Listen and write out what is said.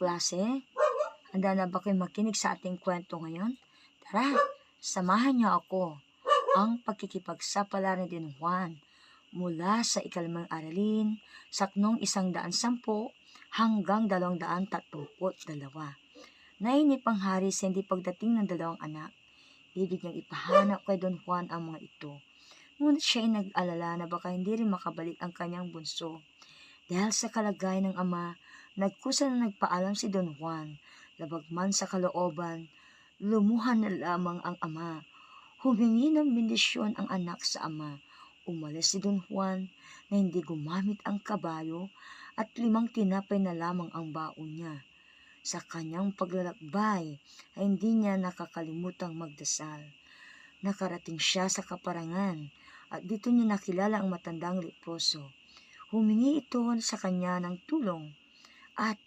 kaklase? Handa na ba kayo makinig sa ating kwento ngayon? Tara, samahan niyo ako. Ang pagkikipagsapala ni Don Juan mula sa ikalimang aralin, saknong 110 hanggang 232. Nainip ang hari sa hindi pagdating ng dalawang anak. Ibig niyang ipahanap kay Don Juan ang mga ito. Ngunit siya ay nag-alala na baka hindi rin makabalik ang kanyang bunso. Dahil sa kalagayan ng ama, nagkusa na nagpaalam si Don Juan. Labag man sa kalooban, lumuhan na lamang ang ama. Humingi ng bendisyon ang anak sa ama. Umalis si Don Juan na hindi gumamit ang kabayo at 5 tinapay na lamang ang baon niya. Sa kanyang paglalakbay ay hindi niya nakakalimutang magdasal. Nakarating siya sa kaparangan at dito niya nakilala ang matandang leproso. Humingi ito sa kanya ng tulong at